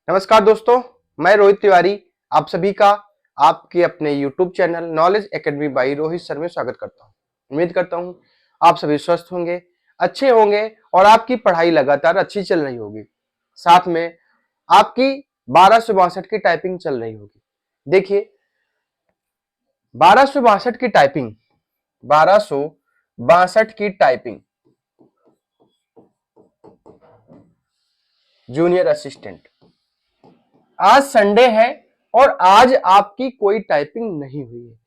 नमस्कार दोस्तों, मैं रोहित तिवारी आप सभी का आपके अपने YouTube channel knowledge academy by Rohit sir में स्वागत करता हूं। उम्मीद करता हूं आप सभी स्वस्थ होंगे, अच्छे होंगे और आपकी पढ़ाई लगातार अच्छी चल रही होगी। साथ में आपकी 1262 की टाइपिंग चल रही होगी। देखिए 1262 की टाइपिंग 1262 की टाइपिंग जूनियर असिस्टेंट। आज संडे है और आज आपकी कोई टाइपिंग नहीं हुई है।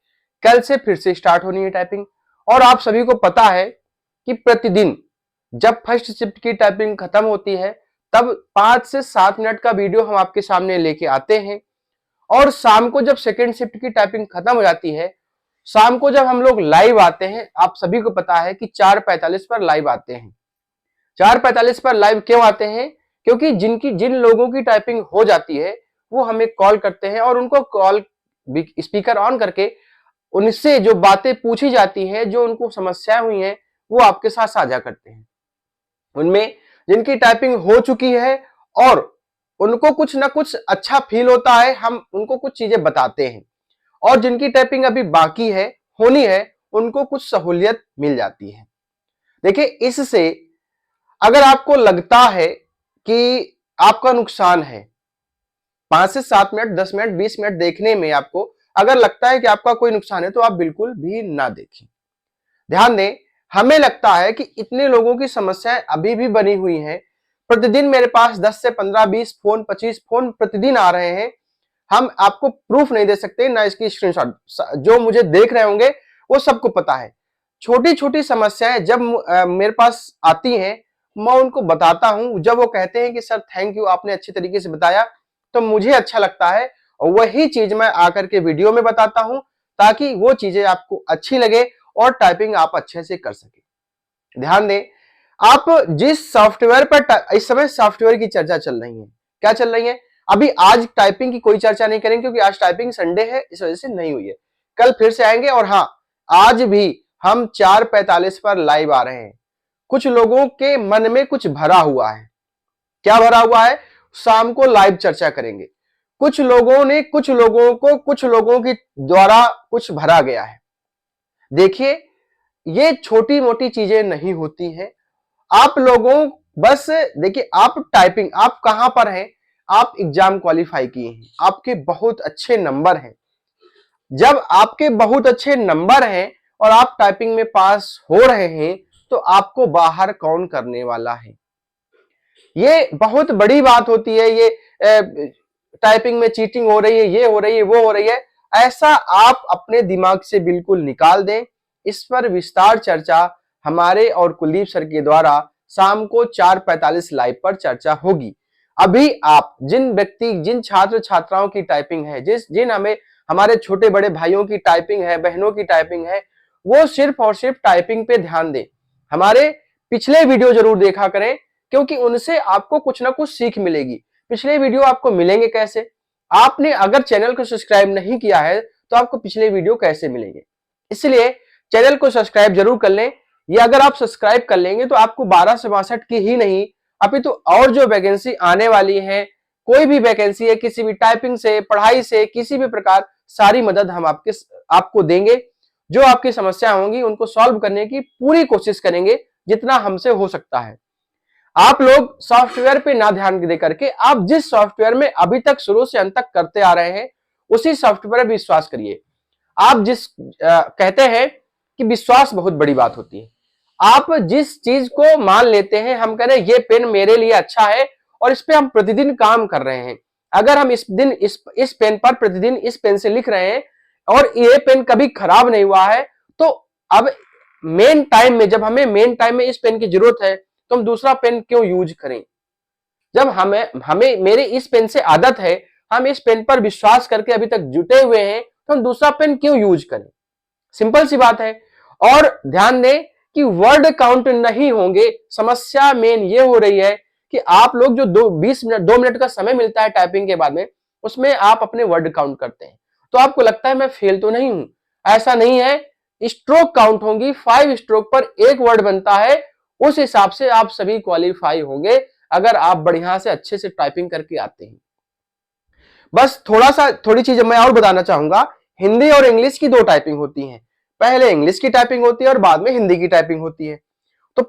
कल से फिर से स्टार्ट होनी है टाइपिंग। और आप सभी को पता है कि प्रतिदिन जब फर्स्ट शिफ्ट की टाइपिंग खत्म होती है तब 5 से 7 मिनट का वीडियो हम आपके सामने लेके आते हैं। और शाम को जब सेकेंड शिफ्ट की टाइपिंग खत्म हो जाती है, शाम को जब हम लोग लाइव आते हैं, आप सभी को पता है कि 4:45 पर लाइव आते हैं। 4:45 पर लाइव क्यों आते हैं? क्योंकि जिन लोगों की टाइपिंग हो जाती है वो हमें कॉल करते हैं और उनको कॉल स्पीकर ऑन करके उनसे जो बातें पूछी जाती है, जो उनको समस्याएं हुई हैं, वो आपके साथ साझा करते हैं। उनमें जिनकी टाइपिंग हो चुकी है और उनको कुछ ना कुछ अच्छा फील होता है, हम उनको कुछ चीजें बताते हैं। और जिनकी टाइपिंग अभी बाकी है, होनी है, उनको कुछ सहूलियत मिल जाती है। देखिए, इससे अगर आपको लगता है कि आपका नुकसान है, 5 से 7 मिनट, 10 मिनट, 20 मिनट देखने में आपको अगर लगता है कि आपका कोई नुकसान है, तो आप बिल्कुल भी ना देखें। ध्यान दें, हमें लगता है कि इतने लोगों की समस्याएं अभी भी बनी हुई हैं। प्रतिदिन मेरे पास 10 से 15, 20 फोन, 25 फोन प्रतिदिन आ रहे हैं। हम आपको प्रूफ नहीं दे सकते, ना इसकी स्क्रीनशॉट। जो मुझे देख रहे होंगे वो सबको पता है। छोटी छोटी समस्याएं जब मेरे पास आती हैं, मैं उनको बताता हूं। जब वो कहते हैं कि सर थैंक यू, आपने अच्छी तरीके से बताया, तो मुझे अच्छा लगता है और वही चीज मैं आकर के वीडियो में बताता हूं, ताकि वो चीजें आपको अच्छी लगे और टाइपिंग आप अच्छे से कर सके। ध्यान दें, आप जिस सॉफ्टवेयर पर इस समय सॉफ्टवेयर की चर्चा चल रही है, क्या चल रही है? अभी आज टाइपिंग की कोई चर्चा नहीं करेंगे क्योंकि आज टाइपिंग संडे है, इस वजह से नहीं हुई है। कल फिर से आएंगे। और हाँ, आज भी हम 4:45 पर लाइव आ रहे हैं। कुछ लोगों के मन में कुछ भरा हुआ है। क्या भरा हुआ है? शाम को लाइव चर्चा करेंगे। कुछ लोगों की द्वारा कुछ भरा गया है। देखिए, ये छोटी मोटी चीजें नहीं होती हैं। आप लोगों बस देखिए, आप टाइपिंग आप कहां पर हैं? आप एग्जाम क्वालिफाई किए हैं, आपके बहुत अच्छे नंबर हैं। जब आपके बहुत अच्छे नंबर हैं और आप टाइपिंग में पास हो रहे हैं, तो आपको बाहर कौन करने वाला है? ये बहुत बड़ी बात होती है। ये टाइपिंग में चीटिंग हो रही है, ये हो रही है, वो हो रही है, ऐसा आप अपने दिमाग से बिल्कुल निकाल दें। इस पर विस्तार चर्चा हमारे और कुलदीप सर के द्वारा शाम को 4:45 लाइव पर चर्चा होगी। अभी आप जिन छात्र छात्राओं की टाइपिंग है, जिन हमारे छोटे बड़े भाइयों की टाइपिंग है, बहनों की टाइपिंग है, वो सिर्फ और सिर्फ टाइपिंग पे ध्यान दें। हमारे पिछले वीडियो जरूर देखा करें, क्योंकि उनसे आपको कुछ ना कुछ सीख मिलेगी। पिछले वीडियो आपको मिलेंगे कैसे? आपने अगर चैनल को सब्सक्राइब नहीं किया है तो आपको पिछले वीडियो कैसे मिलेंगे? इसलिए चैनल को सब्सक्राइब जरूर कर लें। ये अगर आप सब्सक्राइब कर लेंगे तो आपको 1262 की ही नहीं, अपितु और जो वैकेंसी आने वाली है, कोई भी वैकेंसी है, किसी भी टाइपिंग से, पढ़ाई से, किसी भी प्रकार, सारी मदद हम आपको देंगे। जो आपकी समस्या होंगी उनको सॉल्व करने की पूरी कोशिश करेंगे, जितना हमसे हो सकता है। आप लोग सॉफ्टवेयर पे ना ध्यान दे करके आप जिस सॉफ्टवेयर में अभी तक शुरू से अंत तक करते आ रहे हैं, उसी सॉफ्टवेयर पर विश्वास करिए। आप जिस कहते हैं कि विश्वास बहुत बड़ी बात होती है। आप जिस चीज को मान लेते हैं, हम कह रहे हैं ये पेन मेरे लिए अच्छा है और इस पे हम प्रतिदिन काम कर रहे हैं। अगर हम इस पेन पर प्रतिदिन इस पेन से लिख रहे हैं और ये पेन कभी खराब नहीं हुआ है, तो अब मेन टाइम में, जब हमें मेन टाइम में इस पेन की जरूरत है, तो हम दूसरा पेन क्यों यूज करें? जब हमें हमें मेरे इस पेन से आदत है, हम इस पेन पर विश्वास करके अभी तक जुटे हुए हैं, तो हम दूसरा पेन क्यों यूज करें? सिंपल सी बात है। और ध्यान दें कि वर्ड काउंट नहीं होंगे। समस्या मेन ये हो रही है कि आप लोग जो 2 मिनट का समय मिलता है टाइपिंग के बाद में, उसमें आप अपने वर्ड काउंट करते हैं, तो आपको लगता है मैं फेल तो नहीं हूं। ऐसा नहीं है। स्ट्रोक काउंट होंगी, 5 स्ट्रोक पर एक वर्ड बनता है। उस हिसाब से आप सभी क्वालिफाई होंगे, अगर आप बढ़िया से अच्छे से टाइपिंग करके आते हैं। बस थोड़ी चीज मैं और बताना चाहूंगा, हिंदी और इंग्लिश की दो टाइपिंग होती है। पहले इंग्लिश की टाइपिंग होती है और बाद में हिंदी की टाइपिंग होती है। तो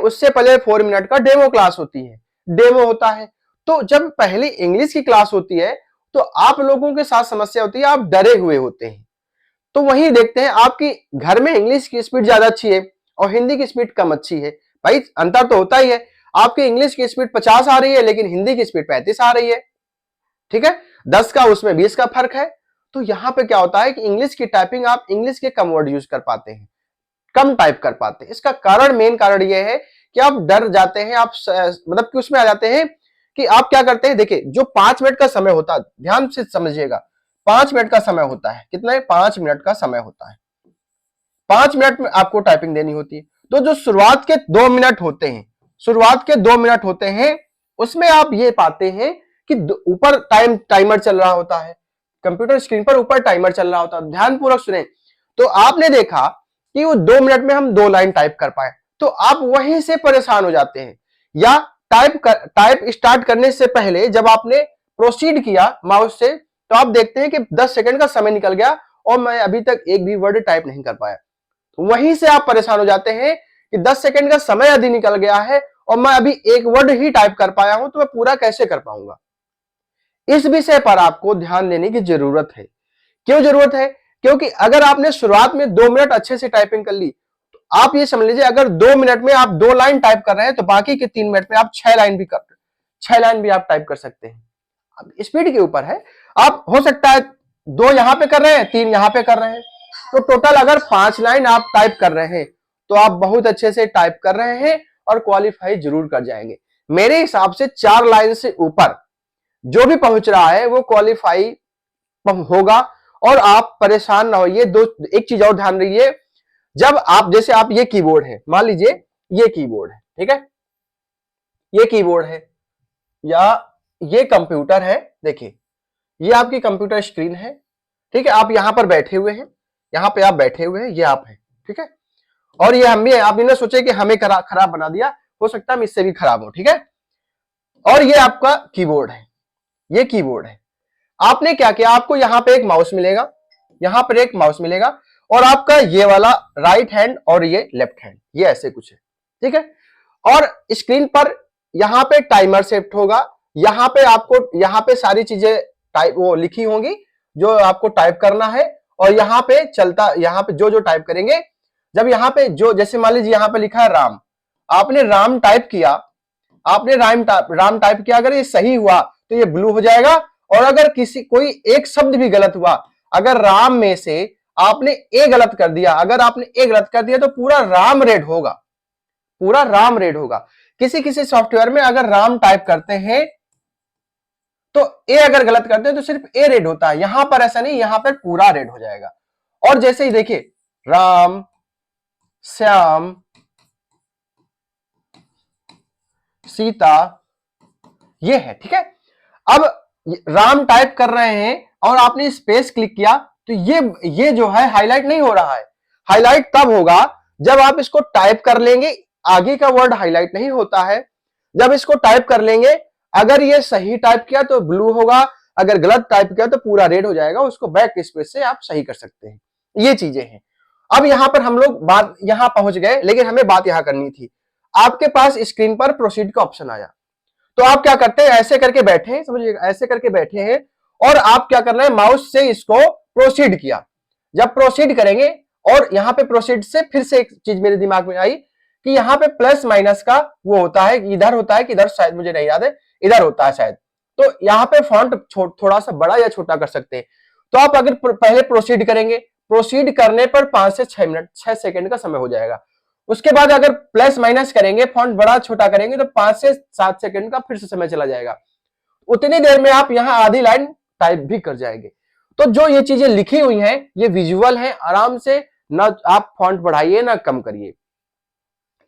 उससे पहले 4 मिनट का डेमो क्लास होती है, डेमो होता है। तो जब पहली इंग्लिश की क्लास होती है तो आप लोगों के साथ समस्या होती है, आप डरे हुए होते हैं। तो वही देखते हैं, आपकी घर में इंग्लिश की स्पीड ज्यादा अच्छी है और हिंदी की स्पीड कम अच्छी है। भाई अंतर तो होता ही है, आपकी इंग्लिश की स्पीड 50 आ रही है लेकिन हिंदी की स्पीड 35 आ रही है। ठीक है, 10 का उसमें 20 का फर्क है। तो यहां पे क्या होता है कि इंग्लिश की टाइपिंग, आप इंग्लिश के कम वर्ड यूज कर पाते हैं, कम टाइप कर पाते हैं। इसका मेन कारण यह है कि आप डर जाते हैं, आप मतलब कि उसमें आ जाते हैं कि आप क्या करते हैं। देखिए, जो 5 मिनट का समय होता है, ध्यान से समझिएगा, 5 मिनट का समय होता है। कितना है? 5 मिनट का समय होता है। 5 मिनट में आपको टाइपिंग देनी होती है। तो जो शुरुआत के 2 मिनट होते हैं, शुरुआत के 2 मिनट होते हैं, उसमें आप ये पाते हैं कि ऊपर टाइमर चल रहा होता है, कंप्यूटर स्क्रीन पर ऊपर टाइमर चल रहा होता है। ध्यानपूर्वक सुने। तो आपने देखा कि वो 2 मिनट में हम 2 लाइन टाइप कर पाए, तो आप वहीं से परेशान हो जाते हैं। या टाइप स्टार्ट करने से पहले जब आपने प्रोसीड किया माउस से, तो आप देखते हैं कि 10 सेकंड का समय निकल गया और मैं अभी तक एक भी वर्ड टाइप नहीं कर पाया। वहीं से आप परेशान हो जाते हैं कि 10 सेकंड का समय यदि निकल गया है और मैं अभी एक वर्ड ही टाइप कर पाया हूं, तो मैं पूरा कैसे कर पाऊंगा। इस विषय पर आपको ध्यान देने की जरूरत है। क्यों जरूरत है? क्योंकि अगर आपने शुरुआत में 2 मिनट अच्छे से टाइपिंग कर ली, तो आप ये समझ लीजिए, अगर 2 मिनट में आप 2 लाइन टाइप कर रहे हैं तो बाकी के 3 मिनट में आप 6 लाइन भी आप टाइप कर सकते हैं। अब स्पीड के ऊपर है। आप हो सकता है 2 यहां पे कर रहे हैं, 3 यहां पे कर रहे हैं, तो टोटल अगर 5 लाइन आप टाइप कर रहे हैं तो आप बहुत अच्छे से टाइप कर रहे हैं और क्वालिफाई जरूर कर जाएंगे। मेरे हिसाब से 4 लाइन से ऊपर जो भी पहुंच रहा है वो क्वालिफाई होगा। और आप परेशान ना होइए। एक चीज और ध्यान रखिए, जब आप जैसे आप ये कीबोर्ड है, मान लीजिए ये कीबोर्ड है, ठीक है, ये कीबोर्ड है या ये कंप्यूटर है। देखिए, ये आपकी कंप्यूटर स्क्रीन है, ठीक है, आप यहां पर बैठे हुए हैं, यहां पे आप बैठे हुए हैं, ये आप हैं, ठीक है। और ये हम भी, आप इन्हें सोचे कि हमें खराब बना दिया, हो सकता है हम इससे भी खराब हो, ठीक है। और ये आपका कीबोर्ड है, ये कीबोर्ड है। आपने क्या किया, आपको यहां पे एक माउस मिलेगा, यहां पर एक माउस मिलेगा और आपका ये वाला राइट हैंड और ये लेफ्ट हैंड, ये ऐसे कुछ है, ठीक है। और स्क्रीन पर यहां पे टाइमर सेट होगा, यहां पे आपको, यहां पे सारी चीजें टाइप वो लिखी होंगी जो आपको टाइप करना है। और यहां पे चलता, यहां पे जो जो टाइप करेंगे, जब यहां पे जो, जैसे मान लीजिए यहां पे लिखा है राम, आपने राम टाइप किया, आपने राम टाइप किया, अगर ये सही हुआ तो ये ब्लू हो जाएगा। और अगर कोई एक शब्द भी गलत हुआ, अगर राम में से आपने ए गलत कर दिया, अगर आपने ए गलत कर दिया तो पूरा राम रेड होगा, पूरा राम रेड होगा। किसी किसी सॉफ्टवेयर में अगर राम टाइप करते हैं तो ए अगर गलत करते हैं तो सिर्फ ए रेड होता है, यहां पर ऐसा नहीं, यहां पर पूरा रेड हो जाएगा। और जैसे ही देखिए, राम, श्याम, सीता, ये है, ठीक है। अब राम टाइप कर रहे हैं और आपने स्पेस क्लिक किया तो ये जो है हाईलाइट नहीं हो रहा है। हाईलाइट तब होगा जब आप इसको टाइप कर लेंगे, आगे का वर्ड हाईलाइट नहीं होता है। जब इसको टाइप कर लेंगे, अगर ये सही टाइप किया तो ब्लू होगा, अगर गलत टाइप किया तो पूरा रेड हो जाएगा। उसको बैक स्पेस से आप सही कर सकते हैं। ये चीजें हैं। अब यहां पर हम लोग बात यहां पहुंच गए, लेकिन हमें बात यहां करनी थी। आपके पास स्क्रीन पर प्रोसीड का ऑप्शन आया, तो आप क्या करते हैं, ऐसे करके बैठे हैं, समझिएगा, ऐसे करके बैठे हैं और आप क्या करना है, माउस से इसको प्रोसीड किया। जब प्रोसीड करेंगे, और यहां पे प्रोसीड से फिर से एक चीज मेरे दिमाग में आई कि यहां पे प्लस माइनस का वो होता है, इधर होता है कि इधर, शायद मुझे नहीं याद है, इधर होता है शायद। तो यहां पे फॉन्ट थोड़ा सा बड़ा या छोटा कर सकते हैं। तो आप अगर पहले प्रोसीड करेंगे, प्रोसीड करने पर 5 से 6 मिनट, 6 सेकंड का समय हो जाएगा। उसके बाद अगर प्लस माइनस करेंगे, फॉन्ट बड़ा छोटा करेंगे, तो 5 से 7 सेकंड का फिर से समय चला जाएगा। उतनी देर में आप यहां आधी लाइन टाइप भी कर जाएंगे। तो जो ये चीजें लिखी हुई हैं, ये विजुअल हैं, आराम से, ना आप फॉन्ट बढ़ाइए ना कम करिए,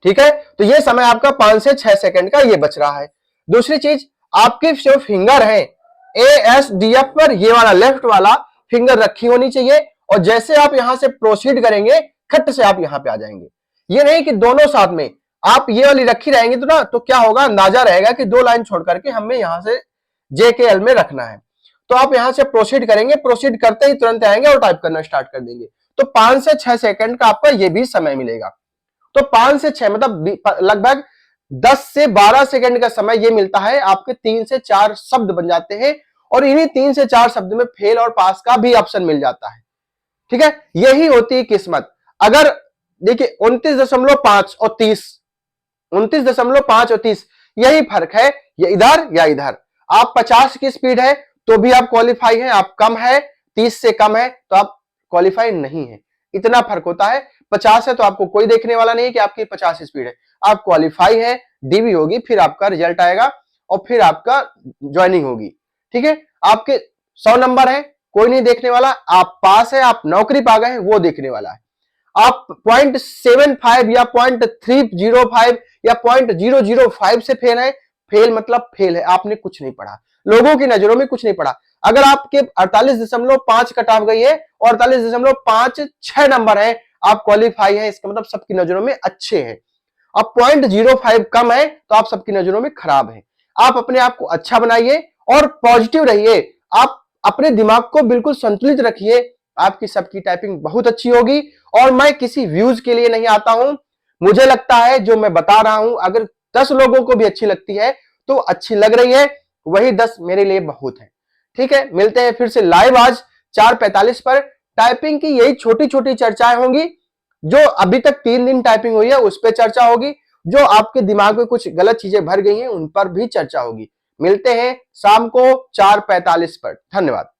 ठीक है। तो ये समय आपका 5 से 6 सेकंड का ये बच रहा है। दूसरी चीज, आपकी जो फिंगर है ASDF पर, ये वाला लेफ्ट वाला फिंगर रखी होनी चाहिए। और जैसे आप यहां से प्रोसीड करेंगे, खट से आप यहां पे आ जाएंगे। ये नहीं कि दोनों साथ में आप ये वाली रखी रहेंगे, तो क्या होगा, अंदाजा रहेगा कि 2 लाइन छोड़ करके हमें यहां से JKL में रखना है। तो आप यहां से प्रोसीड करेंगे, प्रोसीड करते ही तुरंत आएंगे और टाइप करना स्टार्ट कर देंगे। तो 5 से 6 सेकंड का आपका ये भी समय मिलेगा। तो 5 से 6 मतलब लगभग 10 से 12 सेकंड का समय ये मिलता है, आपके 3 से 4 शब्द बन जाते हैं और इन्हीं 3 से 4 शब्द में फेल और पास का भी ऑप्शन मिल जाता है। ठीक है, यही होती है किस्मत। अगर देखिए 29.5 और 30, 29.5 और 30 यही फर्क है, ये इधर या इधर। आप 50 की स्पीड है तो भी आप क्वालिफाई हैं, आप कम है 30 से कम है तो आप क्वालिफाई नहीं है, इतना फर्क होता है। 50 है तो आपको कोई देखने वाला नहीं कि आपकी 50 स्पीड है, आप क्वालिफाई है, डीवी होगी, फिर आपका रिजल्ट आएगा और फिर आपका ज्वाइनिंग होगी। ठीक है, आपके 100 नंबर है, कोई नहीं देखने वाला, आप पास है, आप नौकरी पा गए हैं, वो देखने वाला है। आप 0.75 या 0.305 या 0.005 से फेल है, फेल मतलब फेल है, आपने कुछ नहीं पढ़ा, लोगों की नजरों में कुछ नहीं पढ़ा। अगर आपके 48.5 कट ऑफ गई है और 48.56 नंबर है, आप क्वालिफाई है, इसका मतलब सबकी नजरों में अच्छे हैं। अब 0.05 कम है तो आप सबकी नजरों में खराब है। आप अपने आप को अच्छा बनाइए और पॉजिटिव रहिए, आप अपने दिमाग को बिल्कुल संतुलित रखिए, आपकी सबकी टाइपिंग बहुत अच्छी होगी। और मैं किसी व्यूज के लिए नहीं आता हूं, मुझे लगता है जो मैं बता रहा हूं अगर 10 लोगों को भी अच्छी लगती है तो अच्छी लग रही है, वही 10 मेरे लिए बहुत है। ठीक है, मिलते हैं फिर से लाइव आज 4:45 पर। टाइपिंग की यही छोटी छोटी चर्चाएं होंगी, जो अभी तक 3 दिन टाइपिंग हुई है उस पर चर्चा होगी, जो आपके दिमाग में कुछ गलत चीजें भर गई हैं उन पर भी चर्चा होगी। मिलते हैं शाम को 4:45 पर। धन्यवाद।